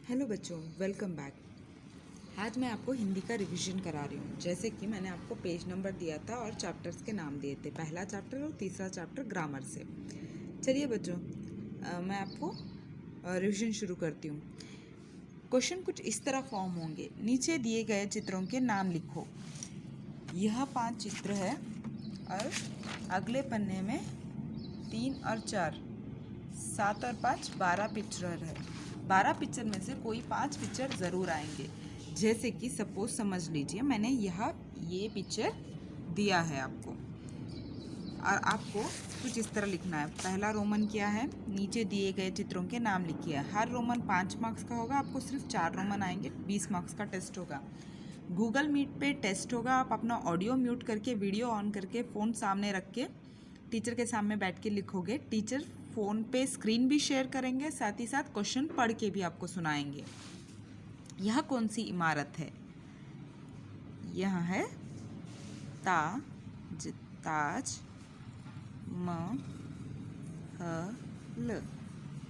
Hello बच्चों, welcome back. आज मैं आपको हिंदी का रिवीजन करा रही हूँ। जैसे कि मैंने आपको पेज नंबर दिया था और चैप्टर्स के नाम दिए थे, पहला चैप्टर और तीसरा चैप्टर ग्रामर से। चलिए बच्चों, मैं आपको रिवीजन शुरू करती हूँ। क्वेश्चन कुछ इस तरह फॉर्म होंगे। नीचे दिए गए चित्रों के नाम लिखो। यह 5 चित्र है और अगले पन्ने में 3 और 4, 7 और 5, 12 पिक्चर है। 12 पिक्चर में से कोई 5 पिक्चर ज़रूर आएंगे। जैसे कि सपोज समझ लीजिए मैंने ये पिक्चर दिया है आपको और आपको कुछ इस तरह लिखना है। पहला रोमन क्या है, नीचे दिए गए चित्रों के नाम लिखिए। हर रोमन 5 मार्क्स का होगा, आपको सिर्फ 4 रोमन आएंगे। 20 मार्क्स का टेस्ट होगा। गूगल मीट पे टेस्ट होगा। आप अपना ऑडियो म्यूट करके, वीडियो ऑन करके, फ़ोन सामने रख के टीचर के सामने बैठ के लिखोगे। टीचर फ़ोन पे स्क्रीन भी शेयर करेंगे, साथ ही साथ क्वेश्चन पढ़ के भी आपको सुनाएंगे। यह कौन सी इमारत है? यह है ताज महल।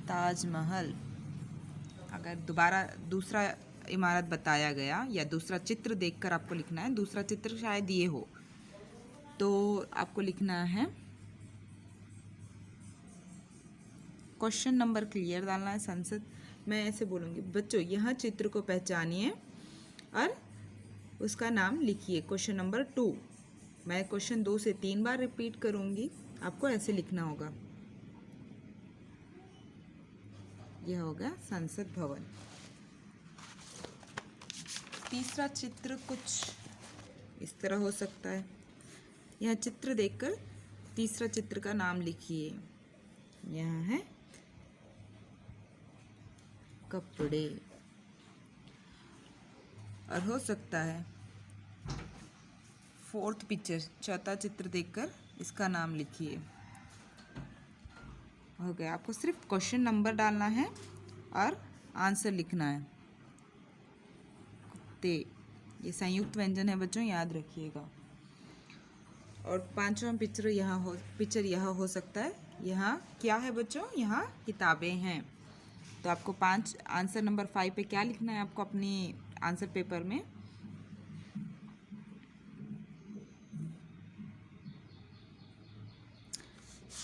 ताजमहल। अगर दोबारा दूसरा इमारत बताया गया या दूसरा चित्र देखकर आपको लिखना है, दूसरा चित्र शायद ये हो, तो आपको लिखना है क्वेश्चन नंबर क्लियर डालना है। संसद, मैं ऐसे बोलूँगी, बच्चों यह चित्र को पहचानिए और उसका नाम लिखिए। क्वेश्चन नंबर 2, मैं क्वेश्चन 2 से 3 बार रिपीट करूँगी, आपको ऐसे लिखना होगा। यह होगा संसद भवन। तीसरा चित्र कुछ इस तरह हो सकता है। यह चित्र देखकर तीसरा चित्र का नाम लिखिए। यह है कपड़े। और हो सकता है फोर्थ पिक्चर, चौथा चित्र देखकर इसका नाम लिखिए। हो गया। आपको सिर्फ क्वेश्चन नंबर डालना है और आंसर लिखना है। कुत्ते, ये संयुक्त व्यंजन है बच्चों, याद रखिएगा। और 5वां पिक्चर यहाँ हो सकता है। यहाँ क्या है बच्चों? यहाँ किताबें हैं। तो आपको 5 आंसर नंबर 5 पे क्या लिखना है आपको अपनी आंसर पेपर में?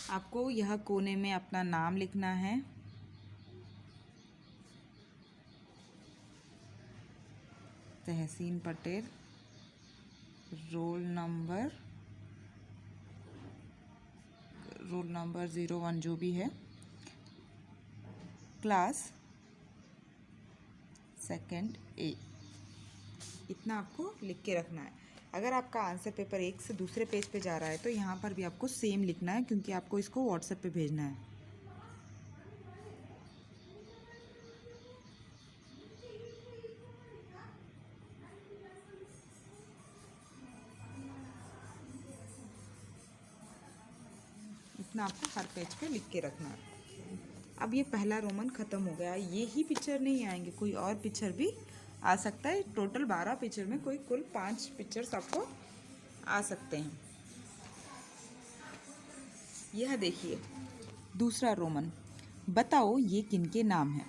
आपको यह कोने में अपना नाम लिखना है। तहसीन पटेल, रोल नंबर 01 जो भी है, क्लास 2nd A। इतना आपको लिख के रखना है। अगर आपका आंसर पेपर एक से दूसरे पेज पे जा रहा है तो यहाँ पर भी आपको सेम लिखना है, क्योंकि आपको इसको व्हाट्सएप पे भेजना है। इतना आपको हर पेज पे लिख के रखना है। अब ये पहला रोमन ख़त्म हो गया। ये ही पिक्चर नहीं आएंगे, कोई और पिक्चर भी आ सकता है। टोटल 12 पिक्चर में कोई कुल 5 पिक्चर्स आपको आ सकते हैं। यह देखिए दूसरा रोमन, बताओ ये किनके नाम हैं?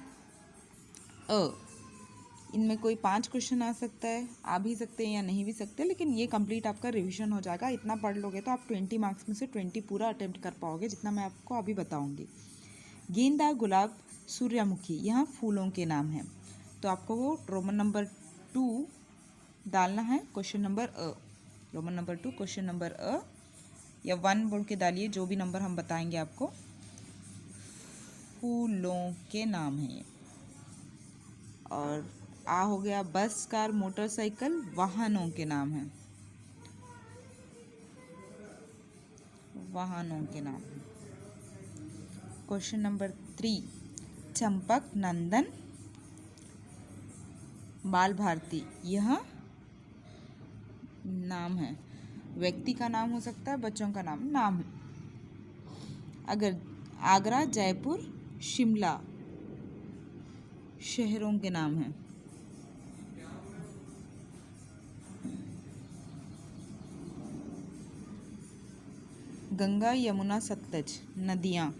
इनमें कोई 5 क्वेश्चन आ सकता है, आ भी सकते हैं या नहीं भी सकते, लेकिन ये कंप्लीट आपका रिवीजन हो जाएगा। इतना पढ़ लोगे तो आप 20 मार्क्स में से 20 पूरा अटेम्प्ट कर पाओगे, जितना मैं आपको अभी बताऊंगी। गेंदा, गुलाब, सूर्यमुखी, यह फूलों के नाम हैं। तो आपको वो रोमन नंबर 2 डालना है। Question number Roman number 2 question number या 1 बोल के डालिए, जो भी नंबर हम बताएंगे आपको। फूलों के नाम हैं ये। और आ हो गया बस, कार, मोटरसाइकिल, वाहनों के नाम हैं। वाहनों के नाम। क्वेश्चन नंबर 3, चंपक, नंदन, बाल भारती, यह नाम है। व्यक्ति का नाम हो सकता है, बच्चों का नाम है। अगर आगरा, जयपुर, शिमला, शहरों के नाम हैं। गंगा, यमुना, सतलज, नदियाँ।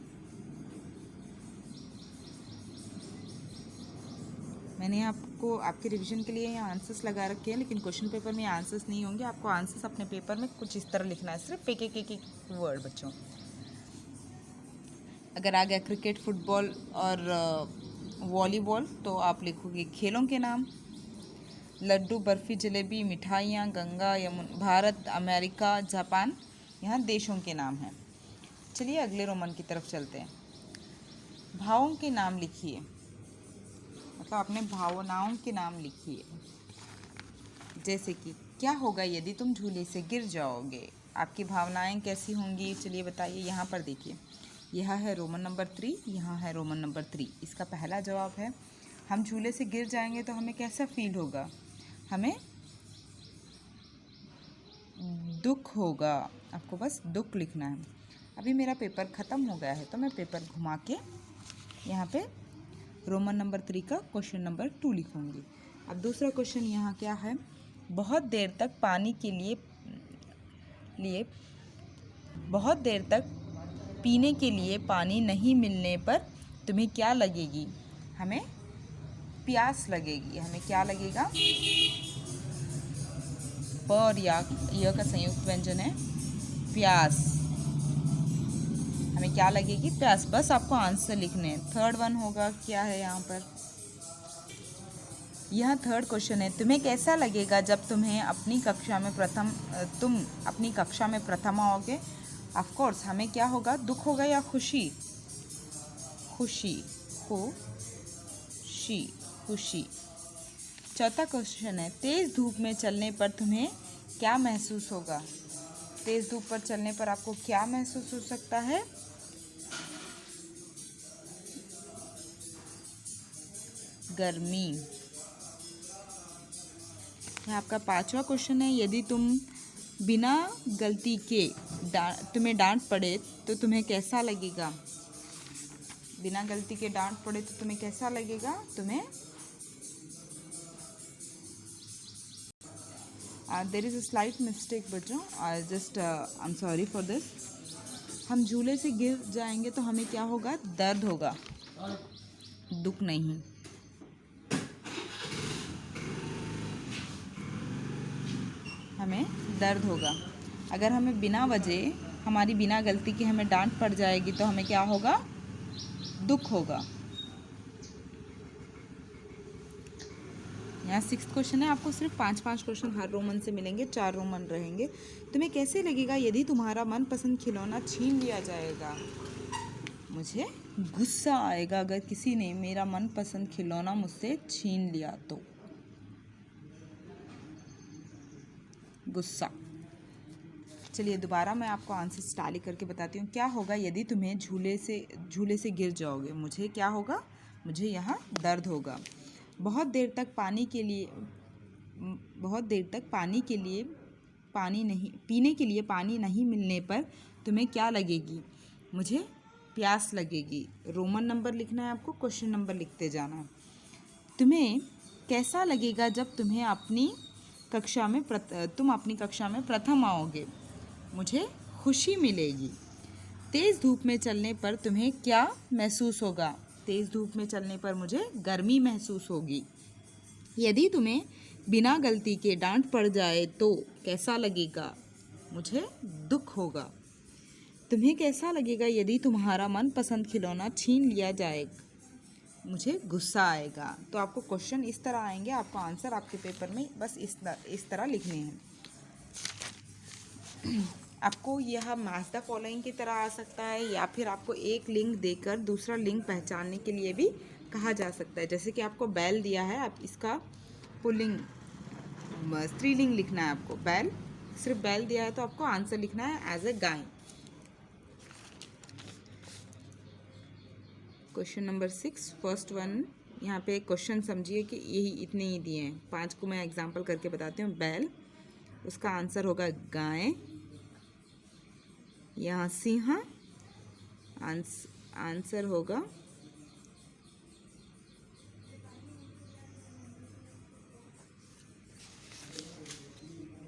मैंने आपको आपके रिवीजन के लिए यहाँ आंसर्स लगा रखे हैं, लेकिन क्वेश्चन पेपर में आंसर्स नहीं होंगे। आपको आंसर्स अपने पेपर में कुछ इस तरह लिखना है, सिर्फ एक वर्ड बच्चों। अगर आ गया क्रिकेट, फुटबॉल और वॉलीबॉल तो आप लिखोगे खेलों के नाम। लड्डू, बर्फ़ी, जलेबी, मिठाइयाँ, गंगा, यमुना, भारत, अमेरिका, जापान, यहाँ देशों के नाम हैं। चलिए अगले रोमन की तरफ चलते हैं। भावों के नाम लिखिए, मतलब अपने भावनाओं के नाम लिखिए। जैसे कि क्या होगा यदि तुम झूले से गिर जाओगे, आपकी भावनाएं कैसी होंगी, चलिए बताइए। यहाँ पर देखिए, यह है रोमन नंबर 3, यहाँ है रोमन नंबर 3। इसका पहला जवाब है हम झूले से गिर जाएंगे तो हमें कैसा फील होगा, हमें दुख होगा। आपको बस दुख लिखना है। अभी मेरा पेपर ख़त्म हो गया है तो मैं पेपर घुमा के यहाँ पे रोमन नंबर 3 का क्वेश्चन नंबर 2 लिखूंगी। अब दूसरा क्वेश्चन यहाँ क्या है, बहुत देर तक पीने के लिए पानी नहीं मिलने पर तुम्हें क्या लगेगी, हमें प्यास लगेगी। हमें क्या लगेगा, प और या का संयुक्त व्यंजन है प्यास। हमें क्या लगेगी, प्यास। बस आपको आंसर लिखने हैं। थर्ड वन होगा, क्या है यहाँ पर, यह थर्ड क्वेश्चन है, तुम्हें कैसा लगेगा जब तुम अपनी कक्षा में प्रथम आओगे। ऑफ कोर्स हमें क्या होगा, दुख होगा या खुशी, खुशी। चौथा क्वेश्चन है, तेज धूप में चलने पर तुम्हें क्या महसूस होगा। तेज धूप पर चलने पर आपको क्या महसूस हो सकता है, गर्मी। यह आपका पांचवा क्वेश्चन है, यदि तुम बिना गलती के तुम्हें डांट पड़े तो तुम्हें कैसा लगेगा। बिना गलती के डांट पड़े तो तुम्हें कैसा लगेगा, तुम्हें there is a slight mistake बच्चों, I am sorry for this. हम झूले से गिर जाएंगे तो हमें क्या होगा, दर्द होगा, दुख नहीं। हमें दर्द होगा। अगर हमें बिना वजह, हमारी बिना गलती की हमें डांट पड़ जाएगी तो हमें क्या होगा, दुख होगा। यहाँ 6th क्वेश्चन है, आपको सिर्फ 5 क्वेश्चन हर रोमन से मिलेंगे, 4 रोमन रहेंगे। तुम्हें कैसे लगेगा यदि तुम्हारा मनपसंद खिलौना छीन लिया जाएगा। मुझे गुस्सा आएगा अगर किसी ने मेरा मनपसंद खिलौना मुझसे छीन लिया तो, गुस्सा। चलिए दोबारा मैं आपको आंसर टैली करके बताती हूँ। क्या होगा यदि तुम्हें झूले से गिर जाओगे, मुझे क्या होगा, मुझे यहाँ दर्द होगा। बहुत देर तक पीने के लिए पानी नहीं मिलने पर तुम्हें क्या लगेगी, मुझे प्यास लगेगी। रोमन नंबर लिखना है आपको, क्वेश्चन नंबर लिखते जाना है। तुम्हें कैसा लगेगा जब तुम अपनी कक्षा में प्रथम आओगे, मुझे खुशी मिलेगी। तेज़ धूप में चलने पर तुम्हें क्या महसूस होगा, तेज़ धूप में चलने पर मुझे गर्मी महसूस होगी। यदि तुम्हें बिना गलती के डांट पड़ जाए तो कैसा लगेगा, मुझे दुख होगा। तुम्हें कैसा लगेगा यदि तुम्हारा मनपसंद खिलौना छीन लिया जाए, मुझे गुस्सा आएगा। तो आपको क्वेश्चन इस तरह आएंगे, आपको आंसर आपके पेपर में बस इस तरह लिखने हैं। आपको यह मैच द फॉलोइंग की तरह आ सकता है, या फिर आपको एक लिंक देकर दूसरा लिंक पहचानने के लिए भी कहा जा सकता है। जैसे कि आपको बैल दिया है, आप इसका पुल्लिंग स्त्रीलिंग लिखना है आपको। बैल, सिर्फ बैल दिया है तो आपको आंसर लिखना है as a guy. Question number 6 first one, यहाँ पे क्वेश्चन समझिए कि यही इतने ही दिए हैं। 5 को मैं एग्जाम्पल करके बताती हूँ। बैल, उसका आंसर होगा गाय। यहाँ सिंह, आंसर होगा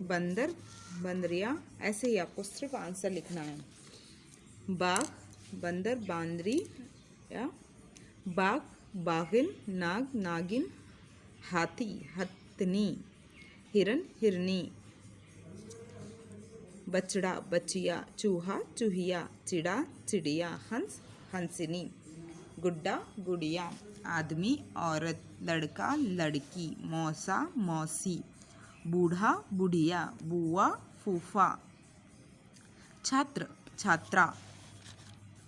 बंदर, बंदरिया। ऐसे ही आपको सिर्फ आंसर लिखना है। बाघ, बंदर, बांदरी, या बाघ, बाघिन, नाग, नागिन, हाथी हथनी, हिरन हिरनी, बछड़ा बचिया, चूहा चूहिया, चिड़ा चिड़िया, हंस हंसिनी, गुड्डा गुड़िया, आदमी औरत, लड़का लड़की, मौसा मौसी, बूढ़ा बुढ़िया, बुआ फूफा, छात्र छात्रा।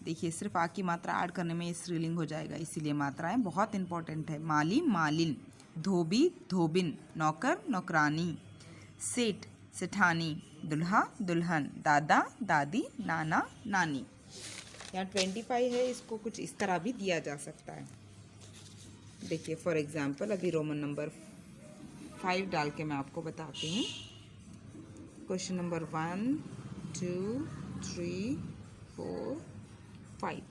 देखिए सिर्फ आ की मात्रा ऐड करने में ये स्त्रीलिंग हो जाएगा, इसीलिए मात्राएं बहुत इंपॉर्टेंट है। माली मालिन, धोबी धोबिन, नौकर नौकरानी, सेठ सेठानी, दुल्हा दुल्हन, दादा दादी, नाना नानी। यहाँ 25 है, इसको कुछ इस तरह भी दिया जा सकता है। देखिए फॉर एग्जाम्पल अभी रोमन नंबर 5 डाल के मैं आपको बताती हूँ। Question number 1 2 3 4 5।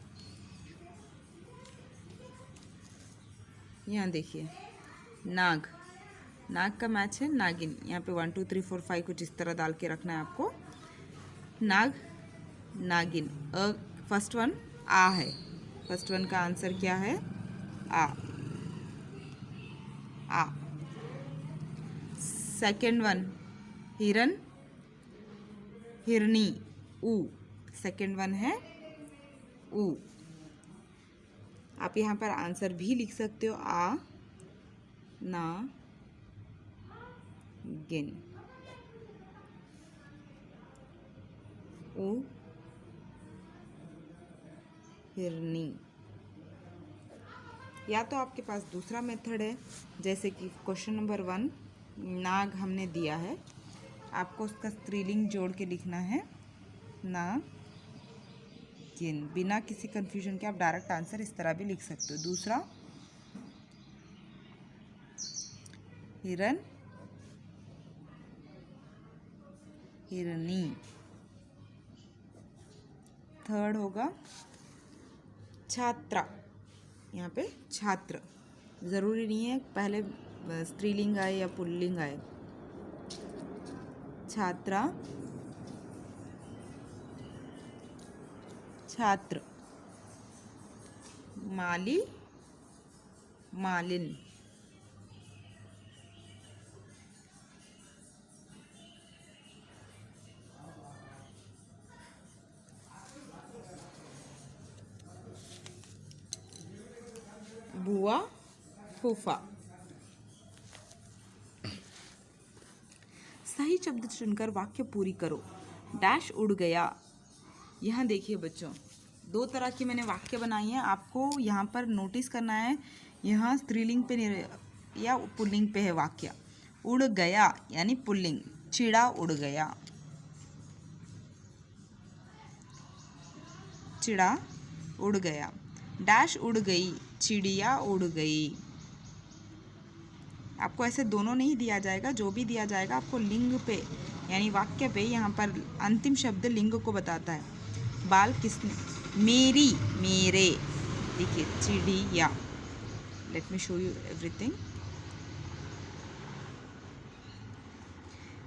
यहाँ देखिए नाग, नाग का मैच है नागिन। यहाँ पे 1 2 3 4 5 कुछ इस तरह डाल के रखना है आपको। नाग नागिन। फर्स्ट वन आ है, फर्स्ट वन का आंसर क्या है? आ। आ। सेकेंड वन हिरन हिरनी, ऊ। सेकेंड वन है ऊ। आप यहाँ पर आंसर भी लिख सकते हो, आ ना गिन, ऊ हिरनी। या तो आपके पास दूसरा मेथड है, जैसे कि क्वेश्चन नंबर 1 नाग हमने दिया है, आपको उसका स्त्रीलिंग जोड़ के लिखना है ना गिन। बिना किसी कंफ्यूजन के आप डायरेक्ट आंसर इस तरह भी लिख सकते हो। दूसरा हिरन हिरनी। थर्ड होगा छात्रा, यहाँ पे छात्र। ज़रूरी नहीं है पहले स्त्रीलिंग आए या पुल्लिंग आए। छात्रा छात्र। माली मालिन। बुआ फूफा। सही शब्द चुनकर वाक्य पूरी करो। डैश उड़ गया। यहाँ देखिए बच्चों, दो तरह की मैंने वाक्य बनाई है, आपको यहाँ पर नोटिस करना है। यहाँ स्त्रीलिंग पे या पुल्लिंग पे है वाक्य। उड़ गया यानी पुल्लिंग, चिड़ा उड़ गया, चिड़ा उड़ गया। डैश उड़ गई, चिड़िया उड़ गई। आपको ऐसे दोनों नहीं दिया जाएगा, जो भी दिया जाएगा आपको लिंग पे यानी वाक्य पे, यहाँ पर अंतिम शब्द लिंग को बताता है। बाल किसने? मेरी मेरे। देखिए चिड़िया। Let me show you everything.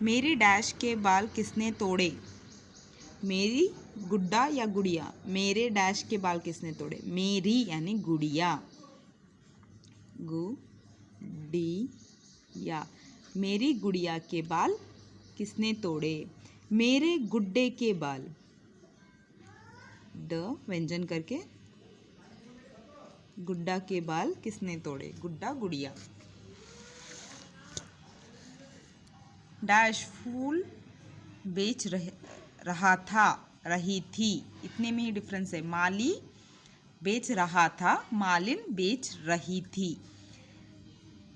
मेरी डैश के बाल किसने तोड़े? मेरी गुड्डा या गुड़िया? मेरे डैश के बाल किसने तोड़े? मेरी यानी गुड़िया, गुड़िया। मेरी गुड़िया के बाल किसने तोड़े? मेरे गुड्डे के बाल, ड व्यंजन करके, गुड्डा के बाल किसने तोड़े? गुड्डा गुड़िया। डैश फूल बेच रहा था, रही थी, इतने में ही डिफरेंस है। माली बेच रहा था, मालिन बेच रही थी।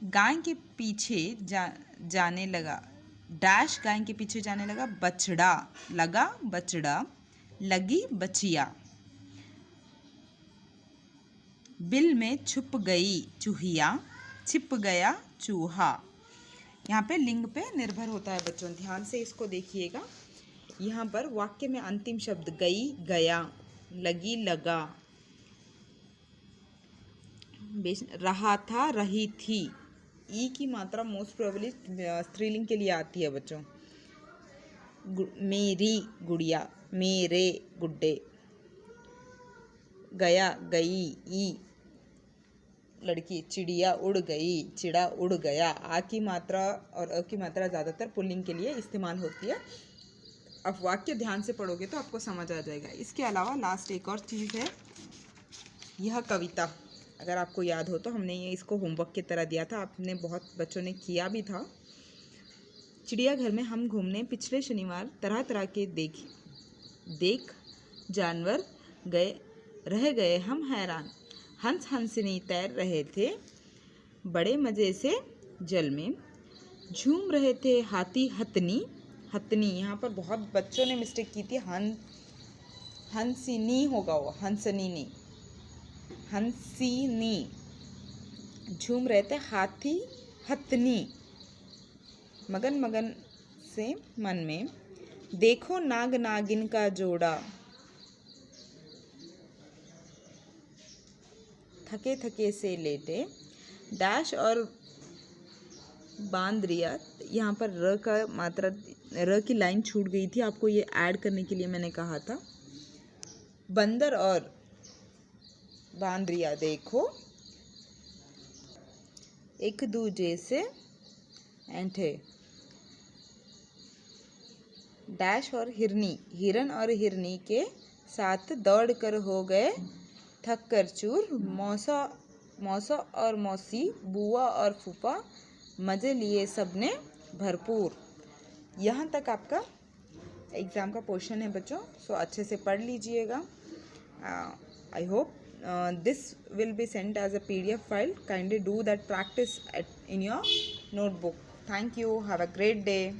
गाय के पीछे जाने लगा। डैश गाय के पीछे जाने लगा, बछड़ा लगा, बछड़ा लगी, बछिया। बिल में छुप गई चूहिया, छिप गया चूहा। यहाँ पे लिंग पे निर्भर होता है बच्चों, ध्यान से इसको देखिएगा। यहाँ पर वाक्य में अंतिम शब्द गई गया, लगी लगा, रहा था रही थी। ई की मात्रा मोस्ट प्रोबेबली स्त्रीलिंग के लिए आती है बच्चों। मेरी गुड़िया, मेरे गुड्डे, गया गई, ई लड़की, चिड़िया उड़ गई, चिड़ा उड़ गया। आ की मात्रा और अ की मात्रा ज़्यादातर पुल्लिंग के लिए इस्तेमाल होती है। अब वाक्य ध्यान से पढ़ोगे तो आपको समझ आ जाएगा। इसके अलावा लास्ट एक और चीज़ है, यह कविता। अगर आपको याद हो तो हमने ये इसको होमवर्क की तरह दिया था, आपने बहुत बच्चों ने किया भी था। चिड़ियाघर में हम घूमने पिछले शनिवार तरह तरह के देख जानवर रह गए हम हैरान। हंस हंसनी तैर रहे थे बड़े मज़े से जल में। झूम रहे थे हाथी हथनी यहाँ पर बहुत बच्चों ने मिस्टेक की थी, हंसिनी होगा वो, हंसनी नहीं, हंसिनी। झूम रहे थे हाथी हथनी मगन मगन से मन में। देखो नाग नागिन का जोड़ा, थके थके से लेटे। डैश और बांद्रिया, यहाँ पर र का मात्रा, र की लाइन छूट गई थी, आपको ये ऐड करने के लिए मैंने कहा था। बंदर और बांद्रिया देखो एक दूजे से ऐंठे। डैश और हिरनी, हिरन और हिरनी के साथ दौड़ कर हो गए थक कर चूर। मौसा और मौसी, बुआ और फूफा, मज़े लिए सबने भरपूर। यहाँ तक आपका एग्ज़ाम का पोर्शन है बच्चों, सो अच्छे से पढ़ लीजिएगा। I hope this will be sent as a PDF file. Kindly do that practice in your notebook. Thank you. Have a great day.